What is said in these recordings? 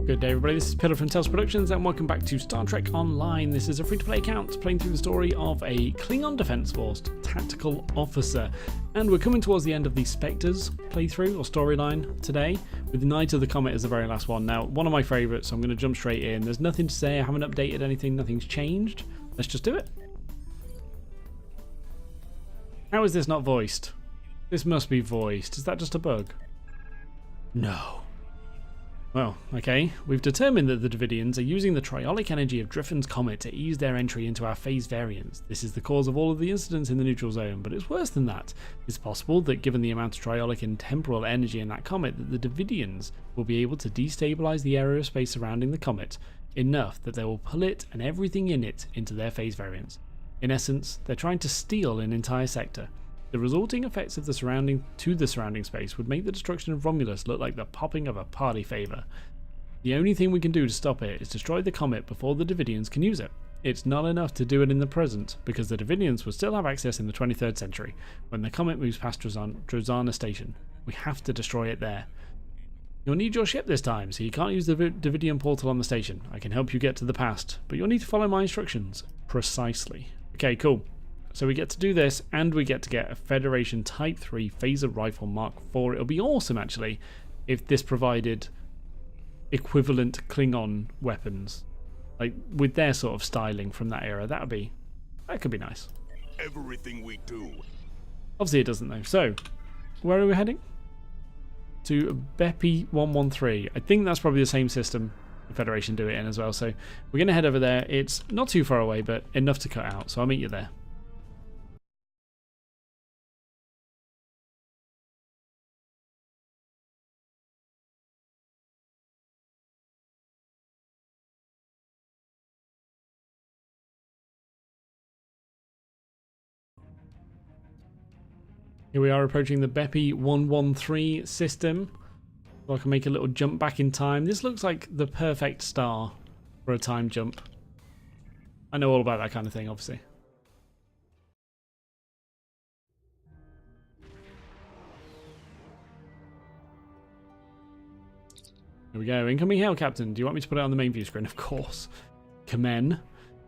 Good day everybody, this is Pillar from Tales Productions and welcome back to Star Trek Online. This is a free-to-play account playing through the story of a Klingon Defense Force Tactical Officer. And we're coming towards the end of the Spectres playthrough or storyline today, with Night of the Comet as the very last one. Now, one of my favourites, so I'm going to jump straight in. There's nothing to say, I haven't updated anything, nothing's changed. Let's just do it. How is this not voiced? This must be voiced. Is that just a bug? No. Well, okay, we've determined that the Davidians are using the triolic energy of Driffin's Comet to ease their entry into our phase variance. This is the cause of all of the incidents in the neutral zone, but it's worse than that. It's possible that given the amount of triolic and temporal energy in that comet, that the Davidians will be able to destabilize the area of space surrounding the comet enough that they will pull it and everything in it into their phase variance. In essence, they're trying to steal an entire sector. The resulting effects of the surrounding space would make the destruction of Romulus look like the popping of a party favour. The only thing we can do to stop it is destroy the comet before the Davidians can use it. It's not enough to do it in the present, because the Davidians will still have access in the 23rd century, when the comet moves past Drozana Station. We have to destroy it there. You'll need your ship this time, so you can't use the Davidian portal on the station. I can help you get to the past, but you'll need to follow my instructions. Precisely. Okay, cool. So we get to do this, and we get to get a Federation Type 3 Phaser Rifle Mark IV. It'll be awesome, actually, if this provided equivalent Klingon weapons. Like, with their sort of styling from that era. That could be nice. Everything we do. Obviously it doesn't, though. So, where are we heading? To Bepi 113. I think that's probably the same system the Federation do it in as well. So, we're going to head over there. It's not too far away, but enough to cut out. So, I'll meet you there. Here we are approaching the Bepi 113 system. So I can make a little jump back in time. This looks like the perfect star for a time jump. I know all about that kind of thing, obviously. Here we go. Incoming hail, Captain. Do you want me to put it on the main view screen? Of course. Kamen.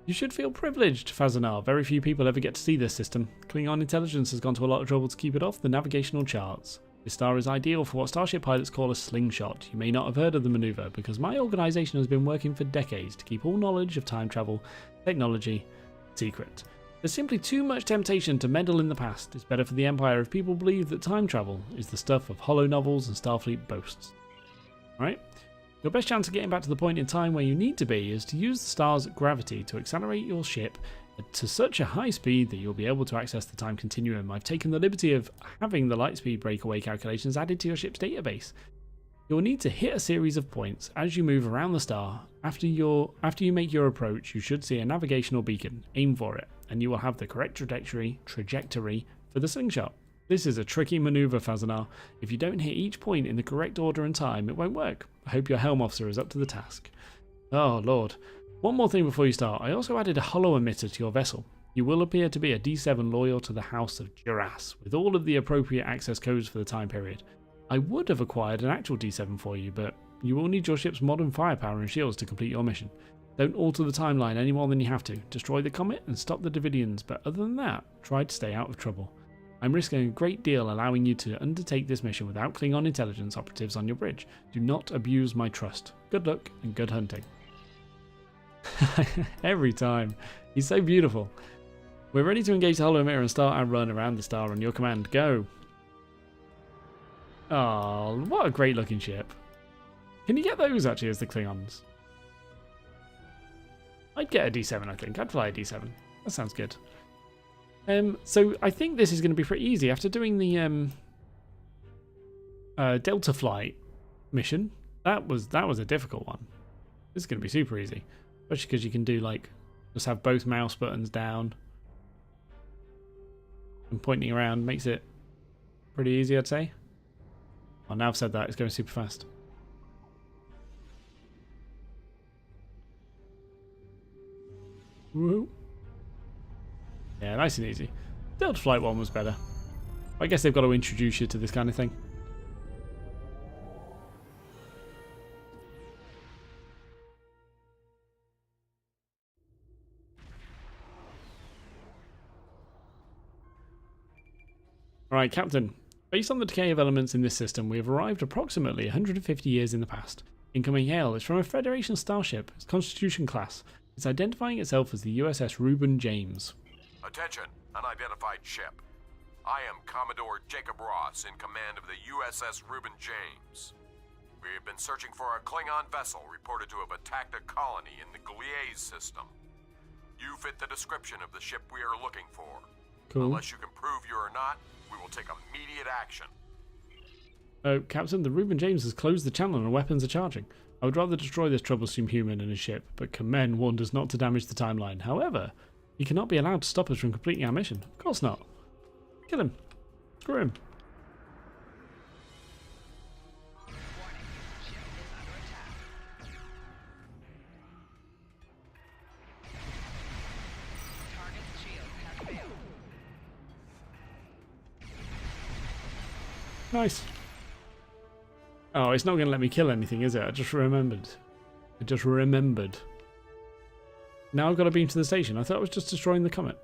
You should feel privileged, Fazanar. Very few people ever get to see this system. Klingon intelligence has gone to a lot of trouble to keep it off the navigational charts. This star is ideal for what starship pilots call a slingshot. You may not have heard of the maneuver, because my organisation has been working for decades to keep all knowledge of time travel, technology, secret. There's simply too much temptation to meddle in the past. It's better for the Empire if people believe that time travel is the stuff of hollow novels and Starfleet boasts. Alright? Your best chance of getting back to the point in time where you need to be is to use the star's gravity to accelerate your ship to such a high speed that you'll be able to access the time continuum. I've taken the liberty of having the lightspeed breakaway calculations added to your ship's database. You'll need to hit a series of points as you move around the star. After you make your approach, you should see a navigational beacon. Aim for it, and you will have the correct trajectory for the slingshot. This is a tricky maneuver, Fazanar. If you don't hit each point in the correct order and time, it won't work. I hope your helm officer is up to the task. Oh, Lord. One more thing before you start. I also added a hollow emitter to your vessel. You will appear to be a D7 loyal to the House of Duras, with all of the appropriate access codes for the time period. I would have acquired an actual D7 for you, but you will need your ship's modern firepower and shields to complete your mission. Don't alter the timeline any more than you have to. Destroy the comet and stop the Davidians, but other than that, try to stay out of trouble. I'm risking a great deal allowing you to undertake this mission without Klingon intelligence operatives on your bridge. Do not abuse my trust. Good luck and good hunting. Every time. He's so beautiful. We're ready to engage the hollow emitter and start our run around the star on your command. Go. Oh, what a great looking ship. Can you get those actually as the Klingons? I'd get a D7, I think. I'd fly a D7. That sounds good. So I think this is going to be pretty easy. After doing the Delta Flight mission, that was a difficult one. This is going to be super easy, especially because you can do like just have both mouse buttons down and pointing around makes it pretty easy, I'd say. Oh, now I've said that, it's going super fast. Woohoo! Yeah, nice and easy. Delta Flight 1 was better. I guess they've got to introduce you to this kind of thing. Alright, Captain. Based on the decay of elements in this system, we have arrived approximately 150 years in the past. Incoming hail is from a Federation starship, its Constitution class. It's identifying itself as the USS Reuben James. Attention, unidentified ship. I am Commodore Jacob Ross in command of the USS Reuben James. We have been searching for a Klingon vessel reported to have attacked a colony in the Gliese system. You fit the description of the ship we are looking for. Cool. Unless you can prove you are not, we will take immediate action. Oh, Captain, the Reuben James has closed the channel and weapons are charging. I would rather destroy this troublesome human and his ship, but Comet warned us not to damage the timeline. However, he cannot be allowed to stop us from completing our mission. Of course not. Kill him. Screw him. Nice. Oh, it's not going to let me kill anything, is it? I just remembered. Now I've got to beam to the station. I thought I was just destroying the Comet.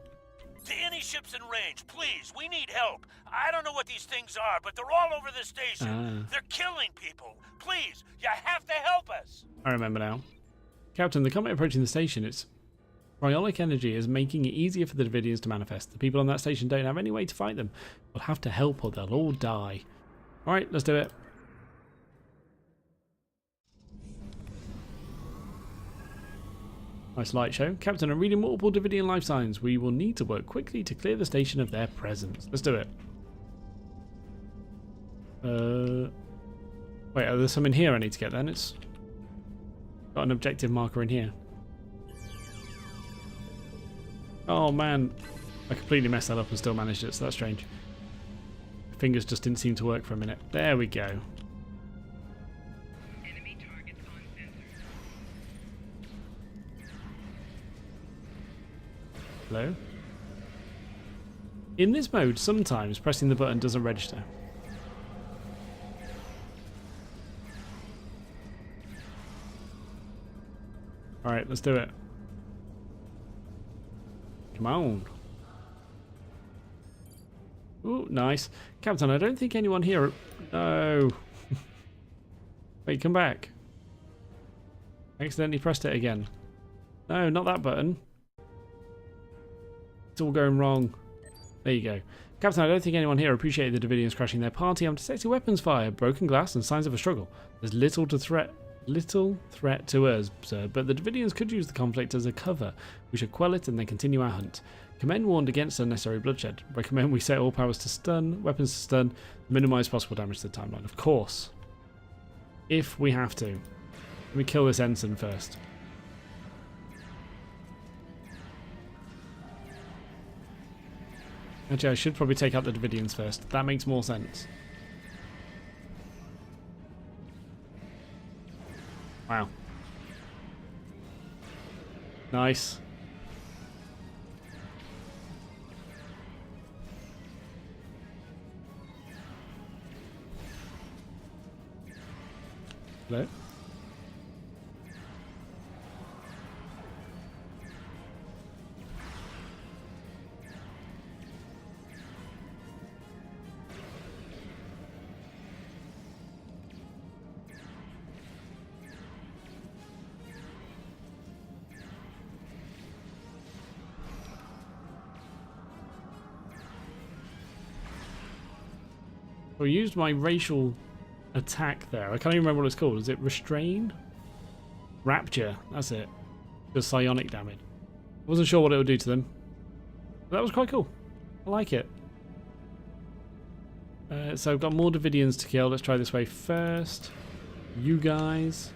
To any ships in range, please, we need help. I don't know what these things are, but they're all over the station. They're killing people. Please, you have to help us. I remember now. Captain, the Comet approaching the station, its cryonic energy is making it easier for the Davidians to manifest. The people on that station don't have any way to fight them. We'll have to help or they'll all die. Alright, let's do it. Nice light show. Captain, I'm reading multiple Davidian life signs. We will need to work quickly to clear the station of their presence. Let's do it. Wait, are there some in here I need to get then? It's got an objective marker in here. Oh man, I completely messed that up and still managed it, so that's strange. Fingers just didn't seem to work for a minute. There we go. Enemy targets on sensor. Hello? In this mode, sometimes pressing the button doesn't register. Alright, let's do it. Come on. Ooh, nice. Captain, I don't think anyone here... No. Wait, come back. I accidentally pressed it again. No, not that button. It's all going wrong. There you go. Captain, I don't think anyone here appreciated the Davidians crashing their party. I'm detecting weapons fire, broken glass, and signs of a struggle. There's little threat to us, sir, but the Davidians could use the conflict as a cover. We should quell it and then continue our hunt. Command warned against unnecessary bloodshed. Recommend we set all powers to stun, weapons to stun, minimize possible damage to the timeline. Of course. If we have to. Let me kill this ensign first. Actually, I should probably take out the Davidians first. That makes more sense. Wow. Nice. Hello? I used my racial attack there. I can't even remember what it's called. Is it Restrain? Rapture. That's it. Just psionic damage. I wasn't sure what it would do to them. But that was quite cool. I like it. So I've got more Davidians to kill. Let's try this way first. You guys.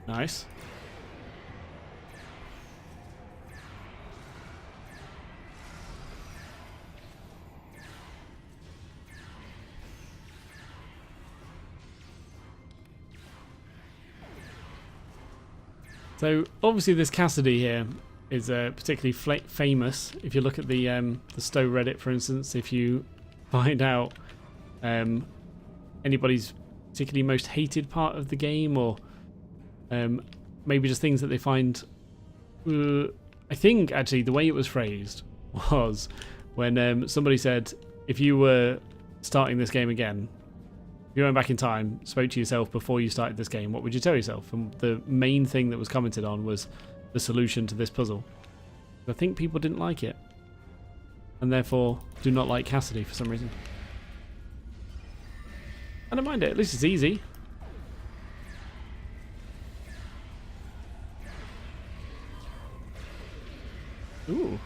Nice. So obviously this Cassidy here is particularly famous. If you look at the Stowe Reddit, for instance, if you find out anybody's particularly most hated part of the game, or maybe just things that they find. I think actually the way it was phrased was when somebody said, if you were starting this game again, if you went back in time, spoke to yourself before you started this game, what would you tell yourself? And the main thing that was commented on was the solution to this puzzle. I think people didn't like it, and therefore do not like Cassidy for some reason. I don't mind it, at least it's easy. Ooh.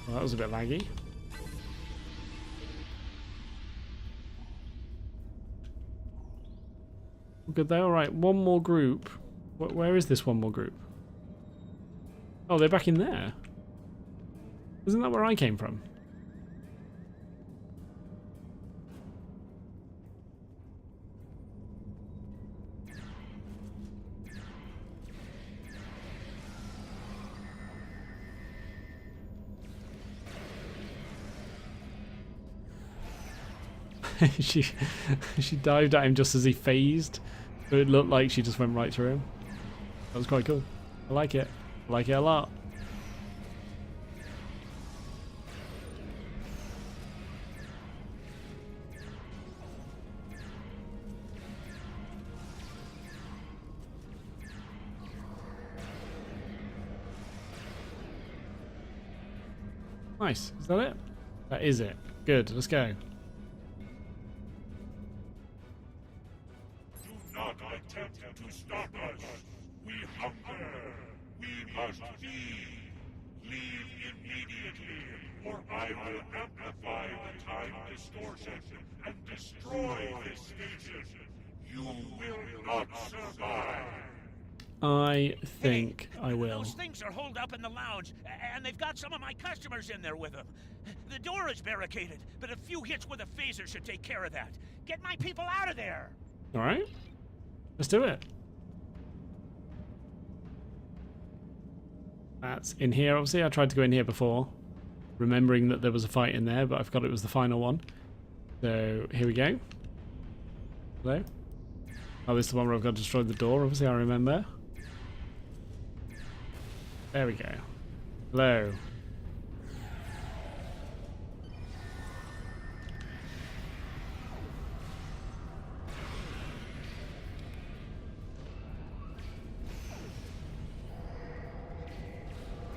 Well, that was a bit laggy. Good there. All right, one more group. Where is this one more group? Oh, they're back in there. Isn't that where I came from? she dived at him just as he phased, but it looked like she just went right through him. That was quite cool. I like it. I like it a lot. Nice. Is that it? That is it. Good. Let's go. Attempt to stop us. We hunger. We must feed. Leave immediately, or I will amplify the time distortion and destroy this station. You will not survive. I think I will. Those things are holed up in the lounge, and they've got some of my customers in there with them. The door is barricaded, but a few hits with a phaser should take care of that. Get my people out of there! Alright. Let's do it. That's in here, obviously. I tried to go in here before, remembering that there was a fight in there, but I forgot it was the final one. So, here we go. Hello? Oh, this is the one where I've got to destroy the door, obviously, I remember. There we go. Hello.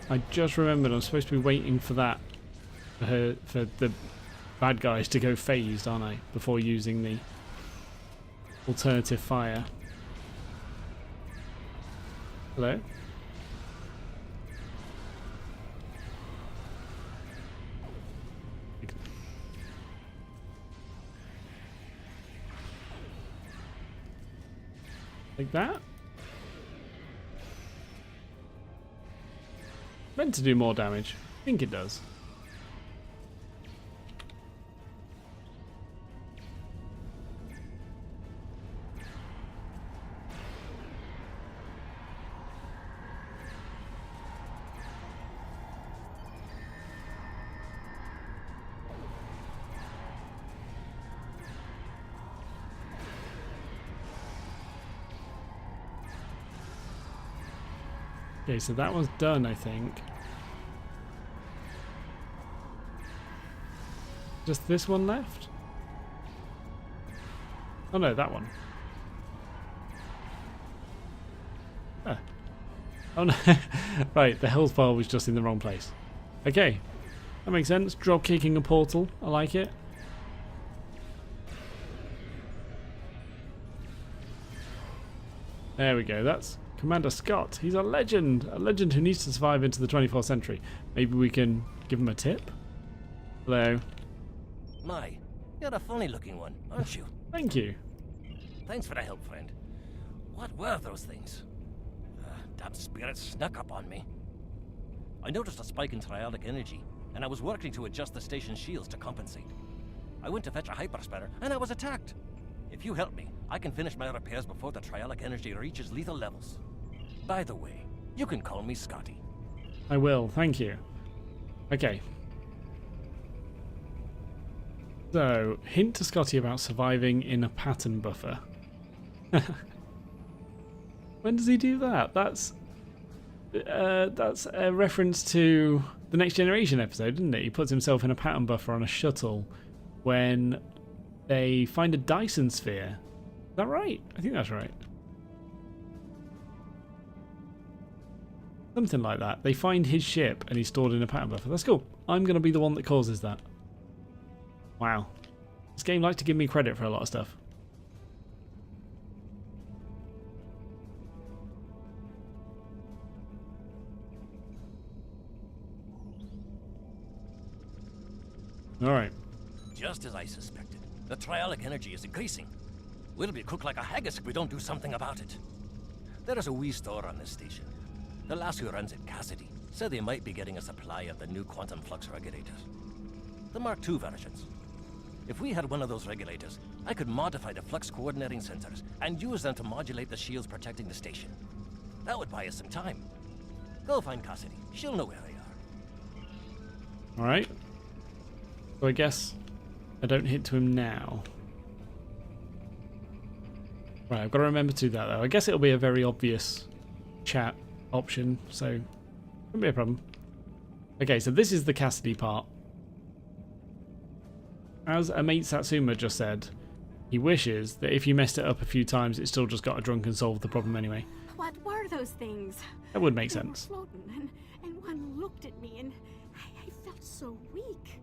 I just remembered I'm supposed to be waiting for that, for the bad guys to go phased, aren't I? Before using the alternative fire. Hello? Like that? Meant to do more damage. I think it does. Okay, so that one's done, I think. Just this one left? Oh no, that one. Ah. Oh no. Right, the health bar was just in the wrong place. Okay, that makes sense. Drop kicking a portal. I like it. There we go. That's Commander Scott. He's a legend who needs to survive into the 24th century. Maybe we can give him a tip? Hello. My, you're a funny looking one, aren't you? Thank you. Thanks for the help, friend. What were those things? Damn spirits snuck up on me. I noticed a spike in triolic energy, and I was working to adjust the station's shields to compensate. I went to fetch a hyperspanner, and I was attacked. If you help me, I can finish my repairs before the triolic energy reaches lethal levels. By the way, you can call me Scotty. I will, thank you. Okay. So, hint to Scotty about surviving in a pattern buffer. When does he do that? That's a reference to the Next Generation episode, isn't it? He puts himself in a pattern buffer on a shuttle when they find a Dyson sphere. Is that right? I think that's right. Something like that. They find his ship and he's stored in a pattern buffer. That's cool. I'm going to be the one that causes that. Wow. This game likes to give me credit for a lot of stuff. Alright. Just as I suspected, the triolic energy is increasing. We'll be cooked like a haggis if we don't do something about it. There is a wee store on this station. The lass who runs it, Cassidy, said they might be getting a supply of the new quantum flux regulators. The Mark II versions. If we had one of those regulators, I could modify the flux coordinating sensors and use them to modulate the shields protecting the station. That would buy us some time. Go find Cassidy. She'll know where they are. Alright. So I guess I don't hit to him now. Right, I've got to remember to do that though. I guess it'll be a very obvious chat option, so won't be a problem. Okay, so this is the Cassidy part. As a mate Satsuma just said, he wishes that if you messed it up a few times, it still just got a drunk and solved the problem anyway. What were those things? That would make They sense. were floating, and one looked at me, and I felt so weak.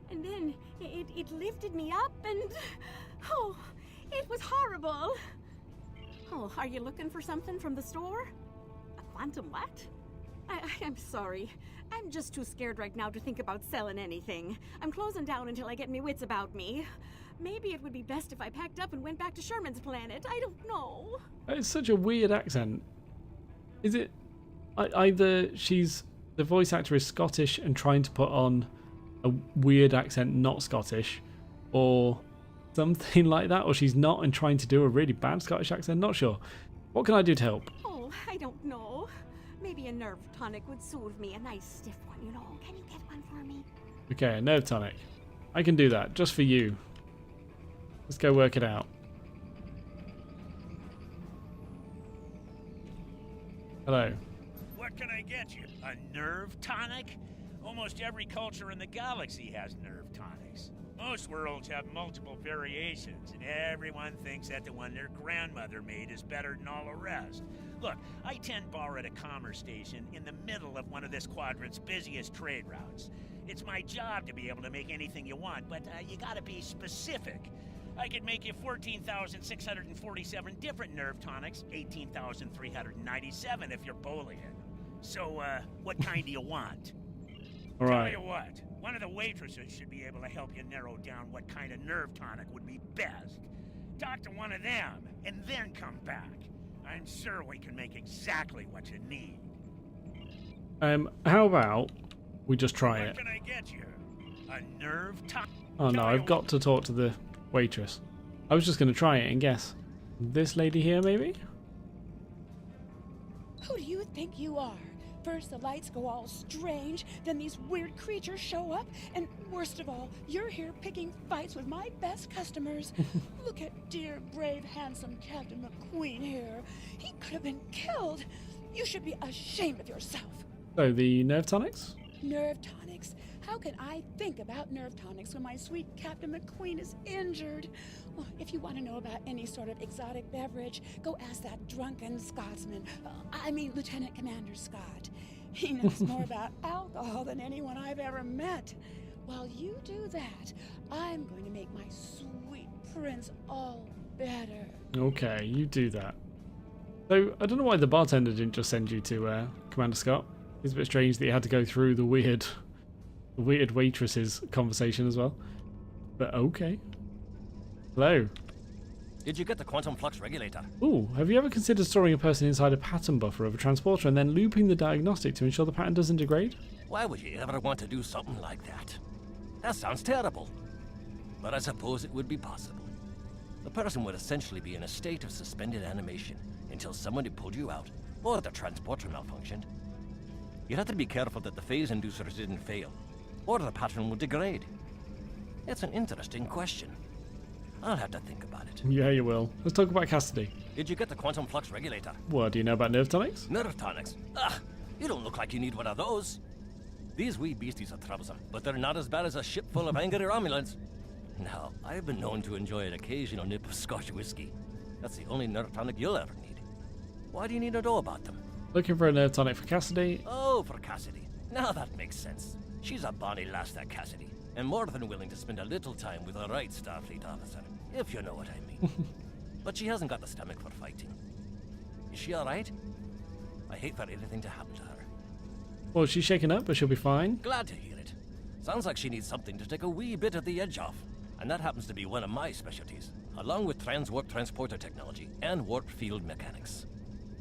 And then it lifted me up, and oh, it was horrible. Oh, are you looking for something from the store? A quantum what? I'm sorry. I'm just too scared right now to think about selling anything. I'm closing down until I get me wits about me. Maybe it would be best if I packed up and went back to Sherman's planet. I don't know. It's such a weird accent. Is it either she's the voice actor is Scottish and trying to put on a weird accent not Scottish, or something like that, or she's not and trying to do a really bad Scottish accent? Not sure. What can I do to help? Oh, I don't know. Maybe a nerve tonic would soothe me. A nice stiff one, you know. Can you get one for me? Okay, a nerve tonic. I can do that, just for you. Let's go work it out. Hello. What can I get you? A nerve tonic? Almost every culture in the galaxy has nerve tonics. Most worlds have multiple variations, and everyone thinks that the one their grandmother made is better than all the rest. Look, I tend bar at a commerce station in the middle of one of this quadrant's busiest trade routes. It's my job to be able to make anything you want, but you gotta be specific. I could make you 14,647 different nerve tonics, 18,397 if you're Bolian. So, what kind do you want? All right. Tell you what, one of the waitresses should be able to help you narrow down what kind of nerve tonic would be best. Talk to one of them, and then come back. I'm sure we can make exactly what you need. How about we just try What it? can I get you? A nerve tonic? Oh no, I've got to talk to the waitress. I was just going to try it and guess. This lady here, maybe? Who do you think you are? First the lights go all strange, then these weird creatures show up, and worst of all, you're here picking fights with my best customers. Look at dear, brave, handsome Captain McQueen here. He could have been killed. You should be ashamed of yourself. So, the nerve tonics? Nerve tonics? How can I think about nerve tonics when my sweet Captain McQueen is injured? Well, if you want to know about any sort of exotic beverage, go ask that drunken Scotsman. I mean, Lieutenant Commander Scott. He knows more about alcohol than anyone I've ever met. While you do that, I'm going to make my sweet prince all better. Okay, you do that. So, I don't know why the bartender didn't just send you to Commander Scott. It's a bit strange that you had to go through the weird waitress's conversation as well. But okay. Hello. Did you get the quantum flux regulator? Ooh, have you ever considered storing a person inside a pattern buffer of a transporter and then looping the diagnostic to ensure the pattern doesn't degrade? Why would you ever want to do something like that? That sounds terrible. But I suppose it would be possible. The person would essentially be in a state of suspended animation until somebody pulled you out, or the transporter malfunctioned. You'd have to be careful that the phase inducers didn't fail, or the pattern would degrade. It's an interesting question. I'll have to think about it. Yeah, you will. Let's talk about Cassidy. Did you get the quantum flux regulator? What, do you know about nerve tonics? Nerve tonics? Ah, you don't look like you need one of those. These wee beasties are troublesome, but they're not as bad as a ship full of angry Romulans. Now, I've been known to enjoy an occasional nip of Scotch whiskey. That's the only nerve tonic you'll ever need. Why do you need to know about them? Looking for a nerve tonic for Cassidy. Oh, for Cassidy. Now that makes sense. She's a bonny lass, that Cassidy, and more than willing to spend a little time with a right Starfleet officer, if you know what I mean. But she hasn't got the stomach for fighting. Is she alright? I hate for anything to happen to her. Well, she's shaken up, but she'll be fine. Glad to hear it. Sounds like she needs something to take a wee bit of the edge off. And that happens to be one of my specialties, along with transwarp transporter technology and warp field mechanics.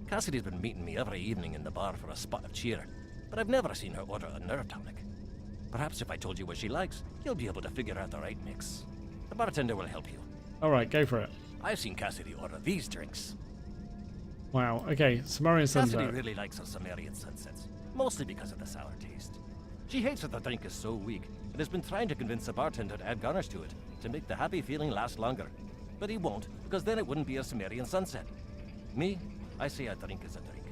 Cassidy's been meeting me every evening in the bar for a spot of cheer, but I've never seen her order a nerve tonic. Perhaps if I told you what she likes, you'll be able to figure out the right mix. The bartender will help you. Alright, go for it. I've seen Cassidy order these drinks. Wow, okay, Sumerian Sunset. Cassidy really likes her Sumerian sunsets, mostly because of the sour taste. She hates that the drink is so weak, and has been trying to convince the bartender to add garnish to it, to make the happy feeling last longer. But he won't, because then it wouldn't be a Sumerian sunset. Me, I say a drink is a drink.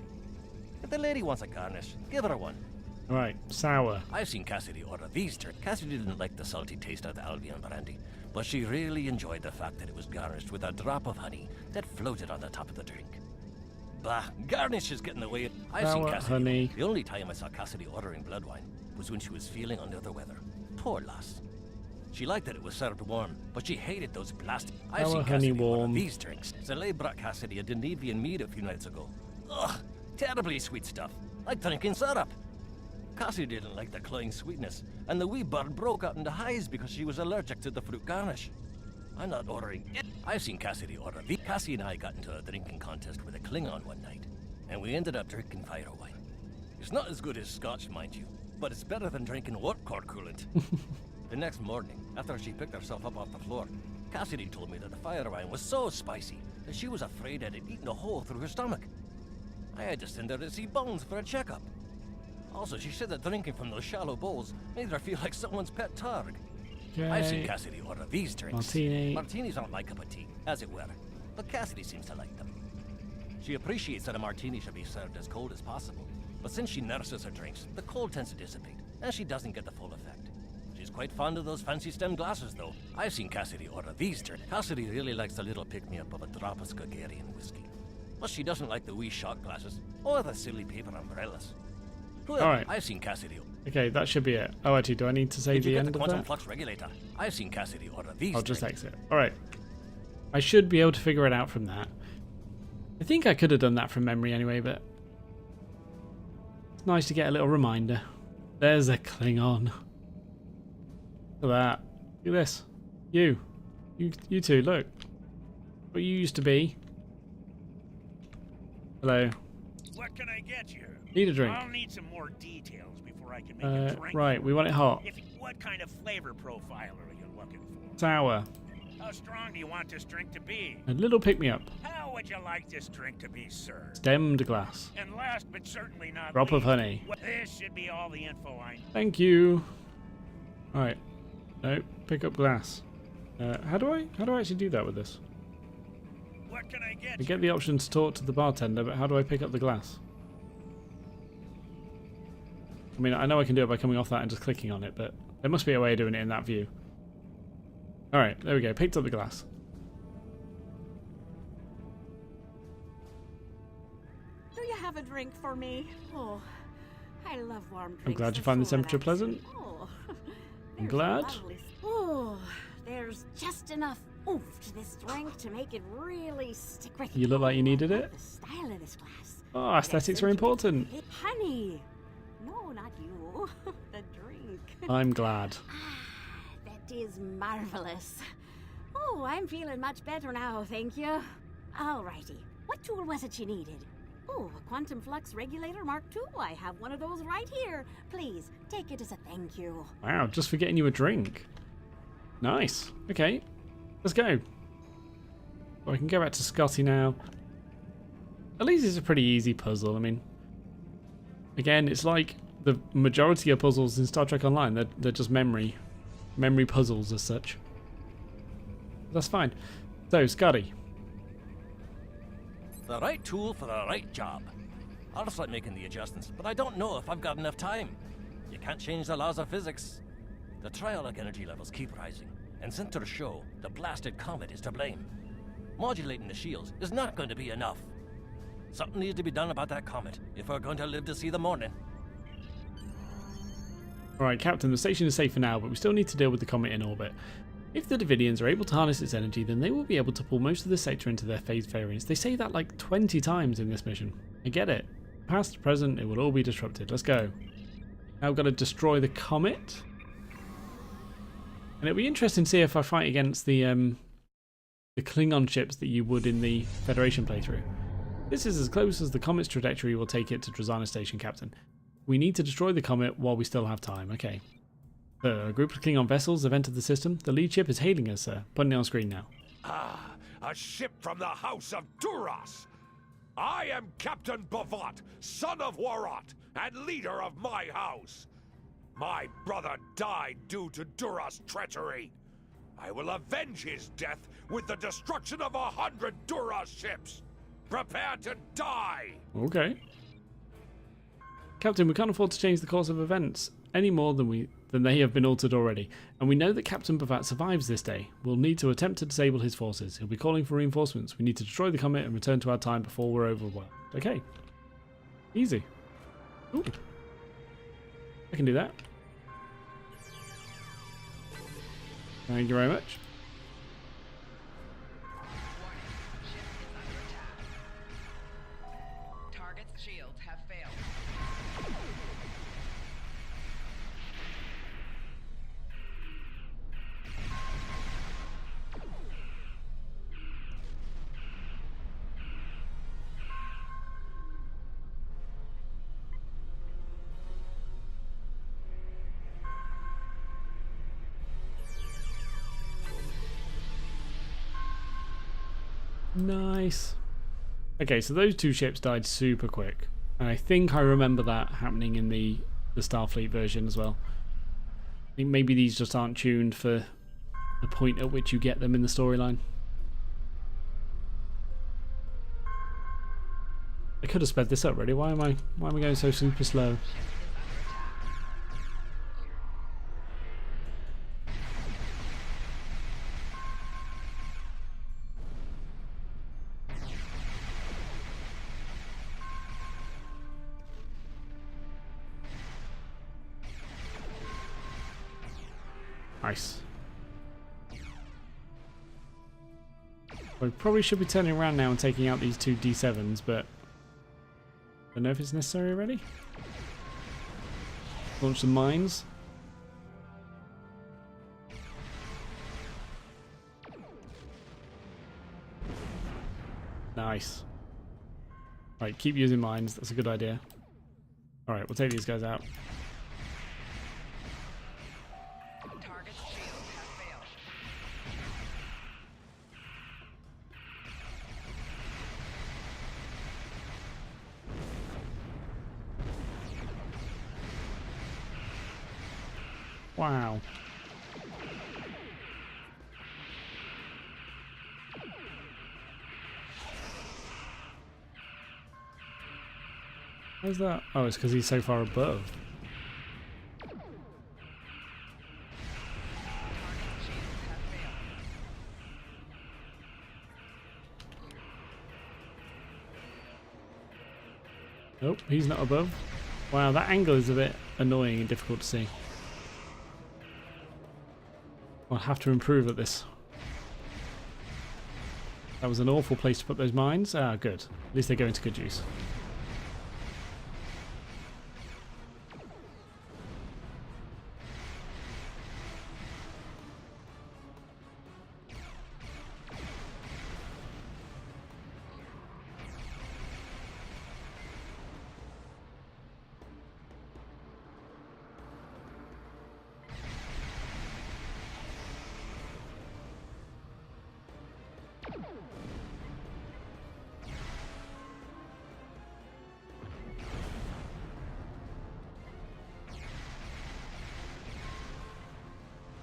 If the lady wants a garnish, give her one. Alright, sour. I've seen Cassidy order these drinks. Cassidy didn't like the salty taste of the Albion brandy, but she really enjoyed the fact that it was garnished with a drop of honey that floated on the top of the drink. Bah, garnish is getting away. I've seen Sour Cassidy. honey. The only time I saw Cassidy ordering blood wine was when she was feeling under the weather. Poor lass. She liked that it was served warm, but she hated those plastic. I've seen honey Cassidy warm. order these drinks. Soleil brought Cassidy a Denevian mead a few nights ago. Ugh, terribly sweet stuff, like drinking syrup. Cassidy didn't like the cloying sweetness, and the wee bird broke out into highs because she was allergic to the fruit garnish. I'm not ordering it. I've seen Cassidy order these. Cassie and I got into a drinking contest with a Klingon one night, and we ended up drinking fire wine. It's not as good as Scotch, mind you, but it's better than drinking warp core coolant. The next morning, after she picked herself up off the floor, Cassidy told me that the fire wine was so spicy that she was afraid it had eaten a hole through her stomach. I had to send her to see Bones for a checkup. Also, she said that drinking from those shallow bowls made her feel like someone's pet targ. Okay. I've seen Cassidy order these drinks. Martini. Martinis aren't my cup of tea, as it were, but Cassidy seems to like them. She appreciates that a martini should be served as cold as possible, but since she nurses her drinks, the cold tends to dissipate, and she doesn't get the full effect. She's quite fond of those fancy stem glasses, though. I've seen Cassidy order these drinks. Cassidy really likes a little pick-me-up of a drop of Skagarian whiskey, but she doesn't like the wee shot glasses or the silly paper umbrellas. Well, Alright. I've seen Cassidy. Okay, that should be it. Oh, actually, do I need to say Did you the get end the of quantum that? flux regulator? I've seen Cassidy order these I'll just drinks. exit. Alright. I should be able to figure it out from that. I think I could have done that from memory anyway, but it's nice to get a little reminder. There's a Klingon. Look at that. Look at this. You two, look. What you used to be. Hello. What can I get you? Need a drink. I'll need some more details before I can make a drink. Right, we want it hot. What kind of flavor profile are you looking for? Sour. How strong do you want this drink to be? A little pick-me-up. How would you like this drink to be served? Stemmed glass. And last but certainly not Drop of least, honey. This should be all the info I need. Thank you. Alright. No, pick up glass. How do I actually do that with this? What can I get I you? get the option to talk to the bartender, but how do I pick up the glass? I mean, I know I can do it by coming off that and just clicking on it, but there must be a way of doing it in that view. Alright, there we go. Picked up the glass. Do you have a drink for me? Oh, I love warm drinks. I'm glad you They're find the so temperature relaxing. pleasant. Oh, I'm there's glad. lovely- Oh, there's just enough oomph to this drink to make it really stick with you. You look like you needed I love it. The style of this glass. Oh, aesthetics are important. Honey. No, not you. The drink. I'm glad. Ah, that is marvelous. Oh, I'm feeling much better now, thank you. Alrighty, what tool was it you needed? Oh, a quantum flux regulator Mark II. I have one of those right here. Please, take it as a thank you. Wow, just for getting you a drink. Nice. Okay, let's go. Well, I can go back to Scotty now. At least it's a pretty easy puzzle. I mean, again, it's like the majority of puzzles in Star Trek Online. They're just memory puzzles as such. That's fine. So, Scotty. The right tool for the right job. I'll start making the adjustments, but I don't know if I've got enough time. You can't change the laws of physics. The triolic energy levels keep rising, and sensors show the blasted Comet is to blame. Modulating the shields is not going to be enough. Something needs to be done about that Comet if we're going to live to see the morning. Alright, Captain, the station is safe for now, but we still need to deal with the Comet in orbit. If the Davidians are able to harness its energy, then they will be able to pull most of the sector into their phase variants. They say that like 20 times in this mission. I get it. Past, present, it will all be disrupted. Let's go. Now we've got to destroy the Comet. And it'll be interesting to see if I fight against the Klingon ships that you would in the Federation playthrough. This is as close as the Comet's trajectory will take it to Drozana Station, Captain. We need to destroy the Comet while we still have time. Okay. A group of Klingon vessels have entered the system. The lead ship is hailing us, sir. Putting it on screen now. Ah, a ship from the House of Duras. I am Captain Bavat, son of Warot, and leader of my house. My brother died due to Duras' treachery. I will avenge his death with the destruction of 100 Duras ships. Prepare to die! Okay. Captain, we can't afford to change the course of events any more than they have been altered already, and we know that Captain Bavat survives this day. We'll need to attempt to disable his forces. He'll be calling for reinforcements. We need to destroy the Comet and return to our time before we're overwhelmed. Okay. Easy. Ooh. I can do that. Thank you very much. Target's shields have failed. Nice. Okay, so those two ships died super quick. And I think I remember that happening in the Starfleet version as well. I think maybe these just aren't tuned for the point at which you get them in the storyline. I could have sped this up really. Why am I going so super slow? Nice. I probably should be turning around now and taking out these two D7s, but I don't know if it's necessary already. Launch some mines. Nice. Right, keep using mines. That's a good idea. Alright, we'll take these guys out. Target's shields have failed. Wow. How's that? Oh, it's because he's so far above. Target's shields have failed. Nope, he's not above. Wow, that angle is a bit annoying and difficult to see. I'll have to improve at this. That was an awful place to put those mines. Ah, good. At least they go into good use.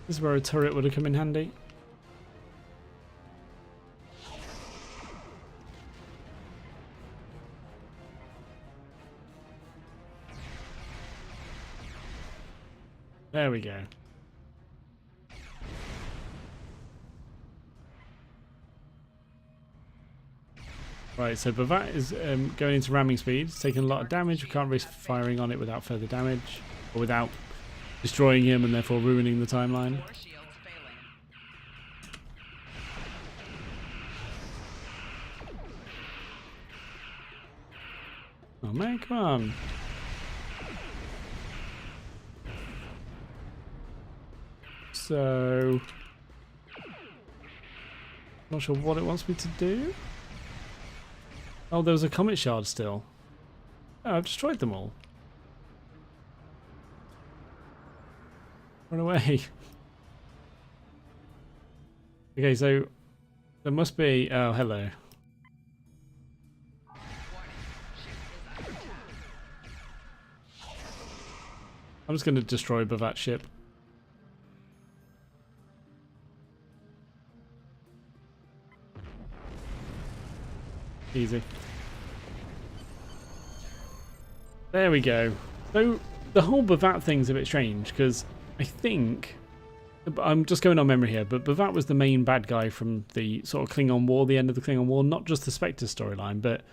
This is where a turret would have come in handy. There we go. Right, so Bavat is going into ramming speed. It's taking a lot of damage. We can't risk firing on it without further damage, or without destroying him and therefore ruining the timeline. Core shields failing. Oh man, come on. So, not sure what it wants me to do. Oh, there was a Comet shard still. Oh, I've destroyed them all. Run away. Okay, so there must be... Oh, hello. I'm just going to destroy Bavat's ship. Easy. There we go. So the whole Bavat thing's a bit strange because I think, I'm just going on memory here, but Bavat was the main bad guy from the sort of Klingon War, the end of the Klingon War, not just the Spectre storyline, but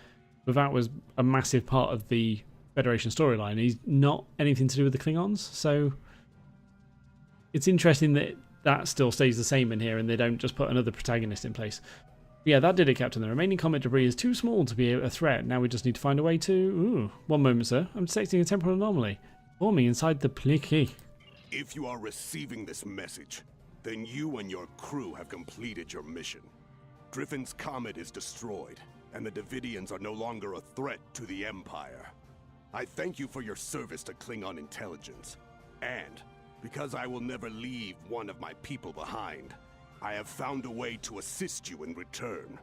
Bavat was a massive part of the Federation storyline. He's not anything to do with the Klingons, so it's interesting that that still stays the same in here and they don't just put another protagonist in place. Yeah, that did it, Captain. The remaining comet debris is too small to be a threat. Now we just need to find a way to... Ooh, one moment, sir. I'm detecting a temporal anomaly forming inside the Pliki. If you are receiving this message, then you and your crew have completed your mission. Driffin's comet is destroyed, and the Davidians are no longer a threat to the Empire. I thank you for your service to Klingon intelligence. And, because I will never leave one of my people behind, I have found a way to assist you in return.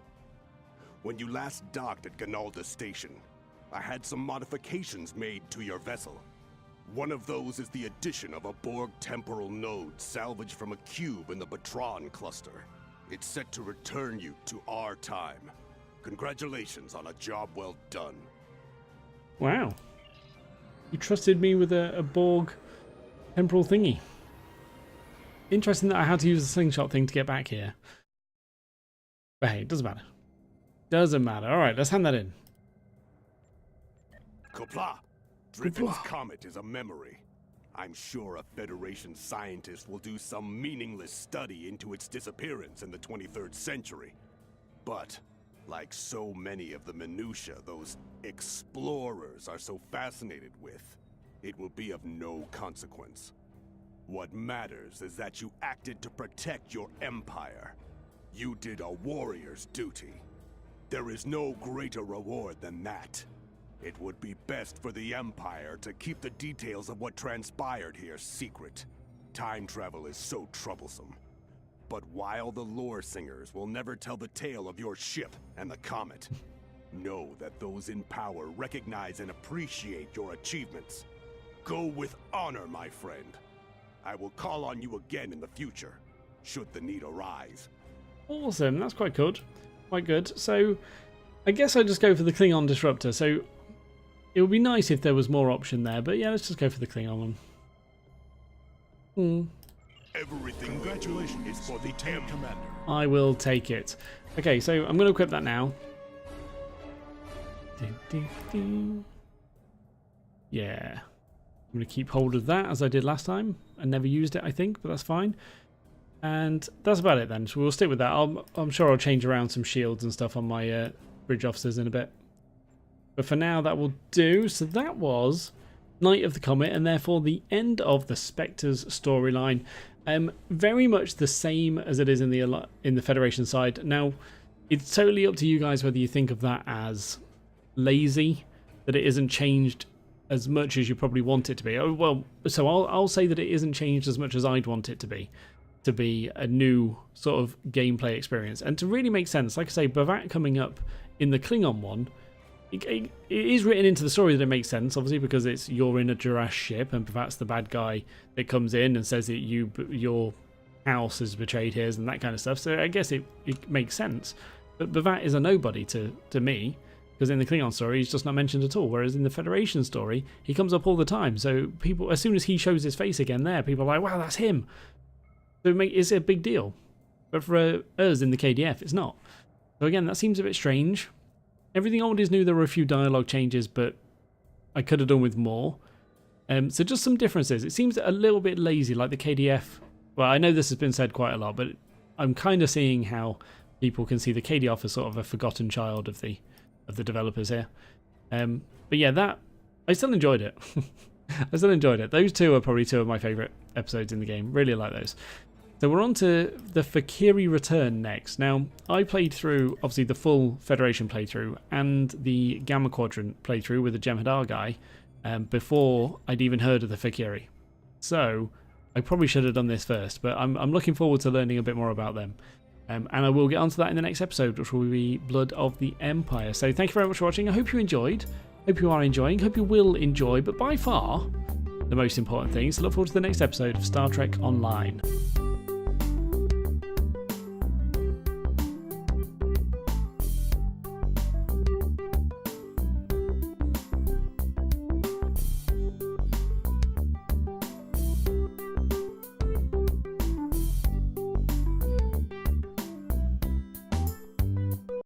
When you last docked at Ganalda Station, I had some modifications made to your vessel. One of those is the addition of a Borg temporal node salvaged from a cube in the Batron cluster. It's set to return you to our time. Congratulations on a job well done. Wow. You trusted me with a Borg temporal thingy. Interesting that I had to use the slingshot thing to get back here. But hey, it doesn't matter. Doesn't matter. Alright, let's hand that in. Kopla! Driffin's comet is a memory. I'm sure a Federation scientist will do some meaningless study into its disappearance in the 23rd century. But, like so many of the minutiae those explorers are so fascinated with, it will be of no consequence. What matters is that you acted to protect your empire. You did a warrior's duty. There is no greater reward than that. It would be best for the Empire to keep the details of what transpired here secret. Time travel is so troublesome. But while the lore singers will never tell the tale of your ship and the comet, know that those in power recognize and appreciate your achievements. Go with honor, my friend. I will call on you again in the future, should the need arise. Awesome, that's quite good. Quite good. So, I guess I just go for the Klingon Disruptor. So, it would be nice if there was more option there, but yeah, let's just go for the Klingon one. Everything congratulations is for the Commander. I will take it. Okay, so I'm going to equip that now. Yeah. I'm going to keep hold of that as I did last time. I never used it, I think, but that's fine. And that's about it then. So we'll stick with that. I'm sure I'll change around some shields and stuff on my bridge officers in a bit. But for now, that will do. So that was Night of the Comet, and therefore the end of the Spectres storyline. Very much the same as it is in the Federation side. Now, it's totally up to you guys whether you think of that as lazy, that it isn't changed as much as you probably want it to be. Oh, well, so I'll say that it isn't changed as much as I'd want it to be a new sort of gameplay experience. And to really make sense, like I say, Bavat coming up in the Klingon one, it is written into the story that it makes sense, obviously, because you're in a Jurash ship and Bavat's the bad guy that comes in and says that you're house has betrayed his and that kind of stuff. So I guess it makes sense. But Bavat is a nobody to me, because in the Klingon story he's just not mentioned at all, whereas in the Federation story he comes up all the time. So people, as soon as he shows his face again there, people are like, wow, that's him. So it's a big deal. But for us in the KDF, it's not. So again, that seems a bit strange. Everything old is new. There were a few dialogue changes, but I could have done with more. So just some differences. It seems a little bit lazy, like the KDF. Well, I know this has been said quite a lot, but I'm kind of seeing how people can see the KDF as sort of a forgotten child of the developers here. But yeah, I still enjoyed it. I still enjoyed it. Those two are probably two of my favourite episodes in the game. Really like those. So we're on to the Fakiri Return next. Now, I played through, obviously, the full Federation playthrough and the Gamma Quadrant playthrough with the Jem'Hadar guy before I'd even heard of the Fakiri. So I probably should have done this first, but I'm looking forward to learning a bit more about them. And I will get onto that in the next episode, which will be Blood of the Empire. So thank you very much for watching. I hope you enjoyed. Hope you are enjoying. Hope you will enjoy. But by far, the most important thing is to look forward to the next episode of Star Trek Online.